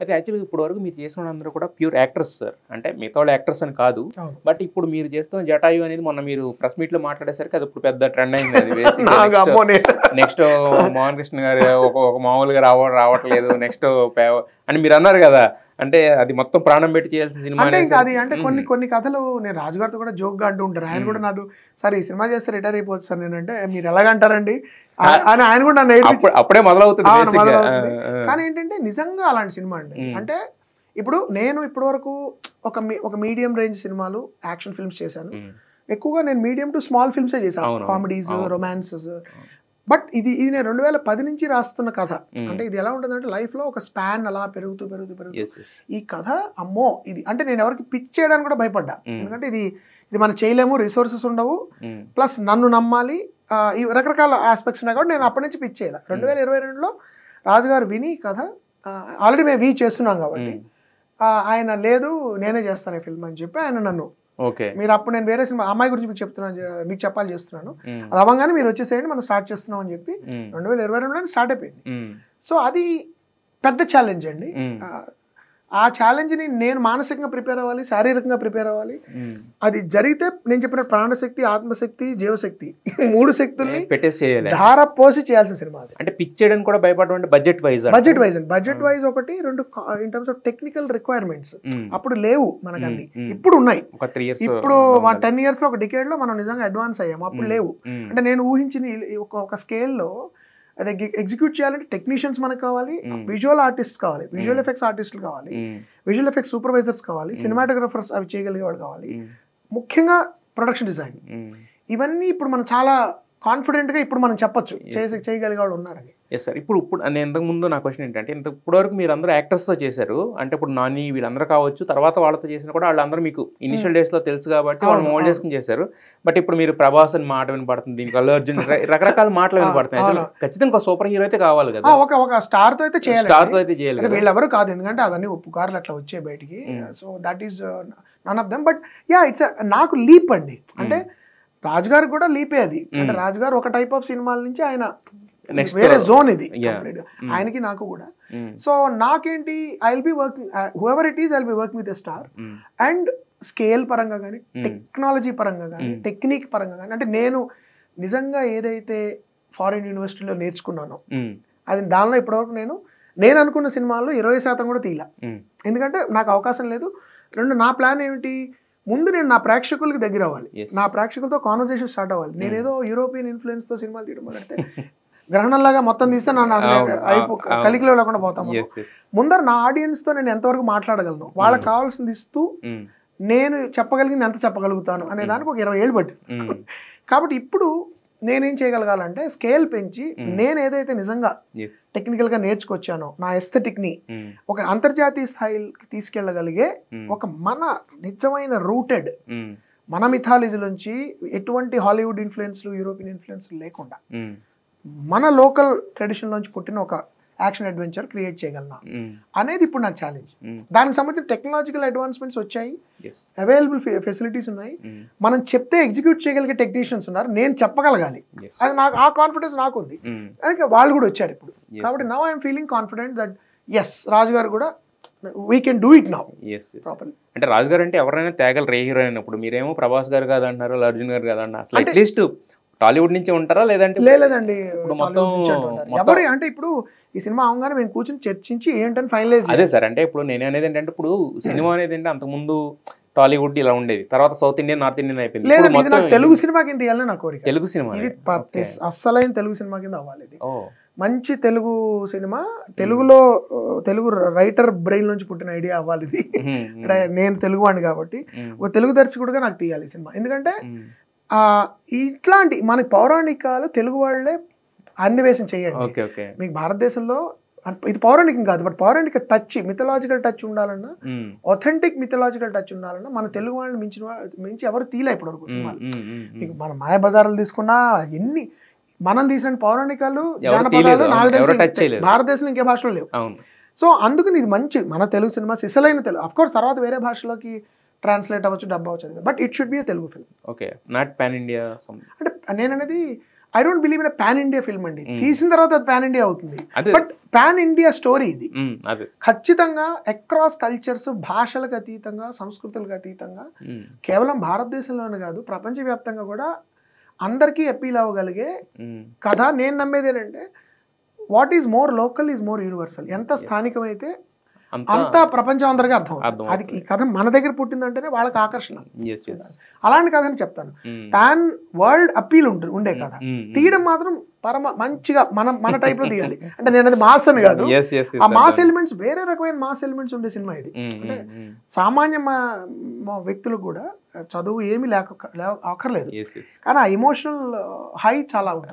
అయితే యాక్చువల్గా ఇప్పుడు వరకు మీరు చేసిన వాళ్ళందరూ కూడా ప్యూర్ యాక్టర్స్ సార్. అంటే మిగతా వాళ్ళు యాక్టర్స్ అని కాదు, బట్ ఇప్పుడు మీరు చేస్తున్న జటాయు అనేది మొన్న మీరు ప్రెస్ మీట్ లో మాట్లాడేసరికి అది ఇప్పుడు పెద్ద ట్రెండ్ అయింది. అది నెక్స్ట్ మోహన్ కృష్ణ గారు ఒక మామూలుగా రావట్లేదు నెక్స్ట్ అని మీరు అన్నారు కదా, అంటే అది మొత్తం ప్రాణం పెట్టి చేయాల్సిన సినిమా అది. అంటే కొన్ని కథలు నేను రాజు గారితో కూడా జోక్ గా అంటూ ఉంటారు. ఆయన కూడా నాకు సార్ ఈ సినిమా చేస్తే రిటైర్ అయిపోవచ్చు సార్ నేనంటే మీరు ఎలాగంటారండి అని ఆయన కూడా నన్ను అప్పుడే మొదలవుతుంది. కానీ ఏంటంటే నిజంగా అలాంటి సినిమా అండి. అంటే ఇప్పుడు నేను ఇప్పటి వరకు ఒక మీడియం రేంజ్ సినిమాలు యాక్షన్ ఫిల్మ్స్ చేశాను. ఎక్కువగా నేను మీడియం టు స్మాల్ ఫిల్మ్సే చేశాను, కామెడీస్, రొమాన్సెస్. బట్ ఇది నేను 2010 నుంచి రాస్తున్న కథ. అంటే ఇది ఎలా ఉంటుందంటే లైఫ్ లో ఒక స్పాన్ అలా పెరుగుతూ ఈ కథ అమ్మో ఇది అంటే నేను ఎవరికి పిచ్ చేయడానికి కూడా భయపడ్డా. ఎందుకంటే ఇది మనం చేయలేము, రిసోర్సెస్ ఉండవు, ప్లస్ నన్ను నమ్మాలి, ఈ రకరకాల ఆస్పెక్ట్స్ ఉన్నాయి కాబట్టి నేను అప్పటి నుంచి పిచ్ చేయాలి. 2022లో రాజుగారు విని కథ ఆల్రెడీ మేము చేస్తున్నాం కాబట్టి ఆయన లేదు నేనే చేస్తాను ఈ ఫిల్మ్ అని చెప్పి ఆయన నన్ను మీరు అప్పుడు నేను వేరే సినిమా అమ్మాయి గురించి మీకు చెప్తున్నాను, మీకు చెప్పాలి చేస్తున్నాను, అది అవ్వగానే మీరు వచ్చేసేయండి మనం స్టార్ట్ చేస్తున్నాం అని చెప్పి 2022లో స్టార్ట్ అయిపోయింది. సో అది పెద్ద ఛాలెంజ్ అండి. ఆ ఛాలెంజ్ని నేను మానసికంగా ప్రిపేర్ అవ్వాలి, శారీరకంగా ప్రిపేర్ అవ్వాలి. అది జరిగితే నేను చెప్పిన ప్రాణశక్తి, ఆత్మశక్తి, జీవశక్తి 3 శక్తుల్ని ధార పోసి చేయాల్సిన సినిమా అది. అంటే పిచ్ చేయడానికి కూడా భయపడడం బడ్జెట్ వైజ్ ఒకటి, 2 in terms of technical requirements అప్పుడు లేవు మనకన్నీ, ఇప్పుడు ఉన్నాయి. ఇప్పుడు 10 years లో ఒక డికేడ్ లో మనం నిజంగా అడ్వాన్స్ అయ్యాము, అప్పుడు లేవు. అంటే నేను ఊహించిన ఒక స్కేల్లో అది ఎగ్జిక్యూట్ చేయాలంటే టెక్నీషియన్స్ మనకు కావాలి, విజువల్ ఆర్టిస్ట్ కావాలి, విజువల్ ఎఫెక్ట్స్ ఆర్టిస్టులు కావాలి, విజువల్ ఎఫెక్ట్స్ సూపర్వైజర్స్ కావాలి, సినిమాటోగ్రఫర్స్ అవి చేయగలిగే వాళ్ళు కావాలి, ముఖ్యంగా ప్రొడక్షన్ డిజైన్. ఇవన్నీ ఇప్పుడు మనం చాలా కాన్ఫిడెంట్ గా ఇప్పుడు మనం చెప్పొచ్చు చేయగలిగే వాళ్ళు ఉన్నారని. Yes sir. ఇప్పుడు నేను ఇంతకుముందు నా క్వశ్చన్ ఏంటంటే ఇప్పటి వరకు మీరు అందరూ యాక్టర్స్తో చేశారు, అంటే ఇప్పుడు నాని వీళ్ళందరూ కావచ్చు, తర్వాత వాళ్ళతో చేసినా కూడా వాళ్ళందరూ మీకు ఇనిషియల్ డేస్లో తెలుసు కాబట్టి వాళ్ళు మోల్డ్ చేసుకుని చేశారు. బట్ ఇప్పుడు మీరు ప్రభాస్ అని మాట వినపడుతుంది, దీనికి అల్లు అర్జున్ రకరకాల మాటలు వినపడుతున్నాయి. ఖచ్చితంగా సూపర్ హీరో అయితే కావాలి కదా, ఒక స్టార్ తో అయితే చేయాలి. వీళ్ళెవరు కాదు, ఎందుకంటే అవన్నీ పుకార్లు అట్లా వచ్చాయి బయటికి. So that is none of them. But it's నాకు లీప్ అండి. అంటే రాజుగారికి కూడా లీపే అది. అంటే రాజుగారు ఒక టైప్ ఆఫ్ సినిమాల నుంచి ఆయన వేరే జోన్ ఇది ఆయనకి నాకు కూడా. సో నాకేంటి I will be working whoever it is I will be working with a star. And scale పరంగా కానీ, టెక్నాలజీ పరంగా కానీ, టెక్నిక్ పరంగా కానీ, అంటే నేను నిజంగా ఏదైతే ఫారిన్ యూనివర్సిటీలో నేర్చుకున్నానో అది దానిలో ఇప్పటివరకు నేను అనుకున్న సినిమాల్లో 20% కూడా తీయాల. ఎందుకంటే నాకు అవకాశం లేదు. నా ప్లాన్ ఏమిటి, ముందు నేను నా ప్రేక్షకులకి దగ్గర అవ్వాలి, నా ప్రేక్షకులతో కాన్వర్సేషన్ స్టార్ట్ అవ్వాలి. నేనేదో యూరోపియన్ ఇన్ఫ్లుయెన్స్ తో సినిమాలు తీయడం మొదలెడితే గ్రహణంలాగా మొత్తం తీస్తే నన్ను కలికిలో లేకుండా పోతాము. ముందర నా ఆడియన్స్ తో నేను ఎంతవరకు మాట్లాడగలను, వాళ్ళకి కావాల్సింది ఇస్తూ నేను చెప్పగలిగింది ఎంత చెప్పగలుగుతాను అనే దానికి ఒక 20 ఏళ్ళు పట్టింది. కాబట్టి ఇప్పుడు నేనేం చేయగలగాలంటే స్కేల్ పెంచి నేను ఏదైతే నిజంగా టెక్నికల్ గా నేర్చుకొచ్చానో నా ఎస్థెటిక్ ని ఒక అంతర్జాతీయ స్థాయికి తీసుకెళ్లగలిగే ఒక మన నిజమైన రూటెడ్ మన మిథాలజీ నుంచి ఎటువంటి హాలీవుడ్ ఇన్ఫ్లుయెన్స్లు, యూరోపియన్ ఇన్ఫ్లుయెన్స్లు లేకుండా మన లోకల్ ట్రెడిషన్ నుంచి పుట్టిన ఒక యాక్షన్ అడ్వెంచర్ క్రియేట్ చేయగలనా అనేది ఇప్పుడు నాకు ఛాలెంజ్. దానికి సంబంధించిన టెక్నాలజికల్ అడ్వాన్స్మెంట్స్ వచ్చాయి, అవైలబుల్ ఫెసిలిటీస్ ఉన్నాయి, మనం చెప్తే ఎగ్జిక్యూట్ చేయగలిగే టెక్నీషియన్స్ ఉన్నారు, నేను చెప్పగలగాలి, అది నాకు ఆ కాన్ఫిడెన్స్ నాకు ఉంది. అందుకే వాళ్ళు కూడా వచ్చారు ఇప్పుడు. కాబట్టి now I'm feeling confident that S Raju garu కూడా we can do it now properly. అంటే రాజు గారు అంటే ఎవరైనా తేగలరు ఏ హీరో అయినప్పుడు, మీరేమో ప్రభాస్ గారు కాదంటున్నారు, అర్జున్ గారు కాదన్నారు, అసలు అట్లీస్ట్ టాలీవుడ్ నుంచి ఉంటారా లేదంటే? లేదండి, ఎవరు అంటే ఇప్పుడు ఈ సినిమా అవగానే మేము కూర్చొని చర్చించి ఏంటని ఫైనలైజ్. అదే సార్, అంటే ఇప్పుడు నేను అనేది ఏంటంటే ఇప్పుడు సినిమా అనేది ఏంటంటే అంతకుముందు టాలీవుడ్ ఇలా ఉండేది, తర్వాత సౌత్ ఇండియన్, నార్త్ ఇండియన్ అయిపోయింది. లేదు, తెలుగు సినిమా కింద తీయాలని నా కోరిక. తెలుగు సినిమా అస్సలైన తెలుగు సినిమా కింద అవ్వాలి. ఇది మంచి తెలుగు సినిమా, తెలుగులో తెలుగు రైటర్ బ్రెయిన్ నుంచి పుట్టిన ఐడియా అవ్వాలి ఇది. నేను తెలుగు వాడిని కాబట్టి ఒక తెలుగు దర్శకుడుగా నాకు తీయాలి సినిమా. ఎందుకంటే ఇట్లాంటి మన పౌరాణికాలు తెలుగు వాళ్ళే అన్వేషణ చేయండి. మీకు భారతదేశంలో ఇది పౌరాణికం కాదు, బట్ పౌరాణిక టచ్, మిథలాజికల్ టచ్ ఉండాలన్నా, ఒథెంటిక్ మిథలాజికల్ టచ్ ఉండాలన్నా మన తెలుగు వాళ్ళని మించి ఎవరు తీలే ఇప్పటివరకు సినిమాలు. మీకు మన మాయాబజార్లు తీసుకున్నా ఎన్ని మనం తీసిన పౌరాణికాలు, జానపదాలు నాకు తెలిసి భారతదేశంలో ఇంకే భాషలో లేవు. సో అందుకని ఇది మంచి మన తెలుగు సినిమా, సిసలైన తెలుగు. అఫ్ కోర్స్ తర్వాత వేరే భాషలోకి ట్రాన్స్లేట్ అవ్వచ్చు, డబ్ అవ్వచ్చు, but it should be Telugu film. Okay, not pan India. అంటే నేను అనేది I don't believe in pan India film అండి. తీసిన తర్వాత అది పాన్ ఇండియా అవుతుంది, బట్ పాన్ ఇండియా స్టోరీ ఇది. ఖచ్చితంగా అక్రాస్ కల్చర్స్, భాషలకు అతీతంగా, సంస్కృతులకు అతీతంగా, కేవలం భారతదేశంలోనే కాదు ప్రపంచవ్యాప్తంగా కూడా అందరికీ అపీల్ అవ్వగలిగే కథ. నేను నమ్మేది ఏంటంటే what is more local is more universal. ఎంత స్థానికమైతే అంతా ప్రపంచం అందరికీ అర్థం. అది ఈ కథ మన దగ్గర పుట్టిందంటేనే వాళ్ళకి ఆకర్షణ. అలాంటి కథని చెప్తాను. పాన్ వరల్డ్ అపీల్ ఉండే కథ తీయడం మాత్రం మంచిగా మన టైప్ లో తీయాలి. అంటే నేను అది మాస్ అని కాదు, ఆ మాస్ ఎలిమెంట్స్ వేరే రకమైన మాస్ ఎలిమెంట్స్ ఉండే సినిమా ఇది. అంటే సామాన్య వ్యక్తులకు కూడా చదువు ఏమీ అక్కర్లేదు, కానీ ఆ ఎమోషనల్ హై చాలా ఉంటుంది.